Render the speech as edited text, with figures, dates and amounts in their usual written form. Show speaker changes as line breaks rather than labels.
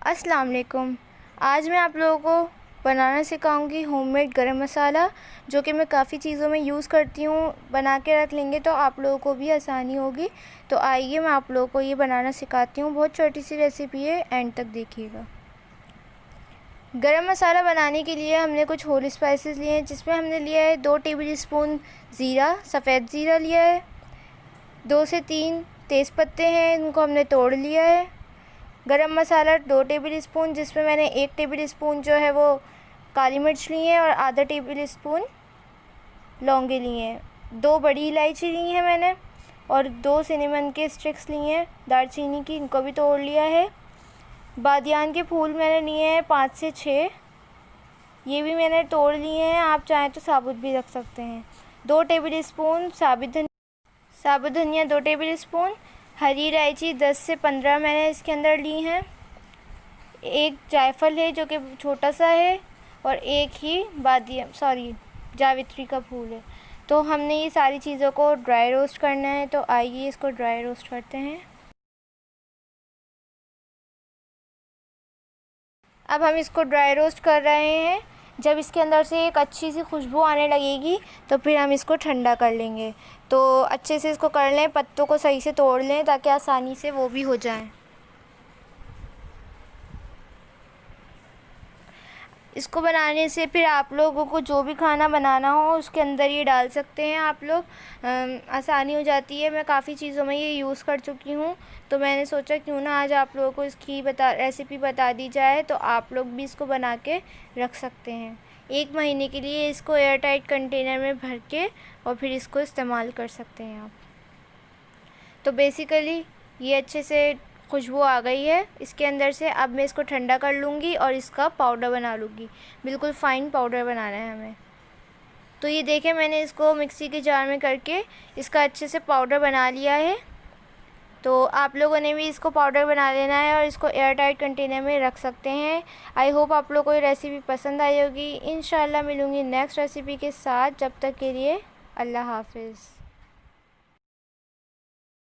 अस्सलाम वालेकुम। आज मैं आप लोगों को बनाना सिखाऊंगी होममेड गरम मसाला, जो कि मैं काफ़ी चीज़ों में यूज़ करती हूँ। बना के रख लेंगे तो आप लोगों को भी आसानी होगी। तो आइए मैं आप लोगों को ये बनाना सिखाती हूँ। बहुत छोटी सी रेसिपी है, एंड तक देखिएगा। गरम मसाला बनाने के लिए हमने कुछ होल स्पाइसेस लिए हैं, जिसमें हमने लिया है 2 टेबल स्पून ज़ीरा, सफ़ेद ज़ीरा लिया है। 2 से 3 तेज़पत्ते हैं, इनको हमने तोड़ लिया है। गरम मसाला 2 टेबल स्पून, जिसमें मैंने 1 टेबल स्पून जो है वो काली मिर्च ली है और आधा टेबल स्पून लौंगे लिए हैं। 2 बड़ी इलायची ली है मैंने और 2 सिनेमन के स्टिक्स लिए हैं दालचीनी की, इनको भी तोड़ लिया है। बादियान के फूल मैंने लिए हैं 5 से 6, ये भी मैंने तोड़ लिए हैं। आप चाहें तो साबुत भी रख सकते हैं। 2 टेबल स्पून साबुत धनिया 2 टेबल स्पून, हरी इलायची 10 से 15 मैंने इसके अंदर ली हैं। एक जायफल है जो कि छोटा सा है, और एक ही जावित्री का फूल है। तो हमने ये सारी चीज़ों को ड्राई रोस्ट करना है, तो आइए इसको ड्राई रोस्ट करते हैं। अब हम इसको ड्राई रोस्ट कर रहे हैं। जब इसके अंदर से एक अच्छी सी खुशबू आने लगेगी तो फिर हम इसको ठंडा कर लेंगे। तो अच्छे से इसको कर लें, पत्तों को सही से तोड़ लें ताकि आसानी से वो भी हो जाएं। इसको बनाने से फिर आप लोगों को जो भी खाना बनाना हो उसके अंदर ये डाल सकते हैं आप लोग। आसानी हो जाती है। मैं काफ़ी चीज़ों में ये यूज़ कर चुकी हूँ, तो मैंने सोचा क्यों ना आज आप लोगों को इसकी रेसिपी बता दी जाए, तो आप लोग भी इसको बना के रख सकते हैं। 1 महीने के लिए इसको एयर टाइट कंटेनर में भर के और फिर इसको इस्तेमाल कर सकते हैं आप। तो बेसिकली ये अच्छे से खुशबू आ गई है इसके अंदर से। अब मैं इसको ठंडा कर लूँगी और इसका पाउडर बना लूँगी। बिल्कुल फ़ाइन पाउडर बनाना है हमें। तो ये देखें, मैंने इसको मिक्सी के जार में करके इसका अच्छे से पाउडर बना लिया है। तो आप लोगों ने भी इसको पाउडर बना लेना है और इसको एयर टाइट कंटेनर में रख सकते हैं। आई होप आप लोगों को ये रेसिपी पसंद आई होगी। इंशाल्लाह मिलूँगी नेक्स्ट रेसिपी के साथ। जब तक के लिए अल्लाह हाफ़िज़।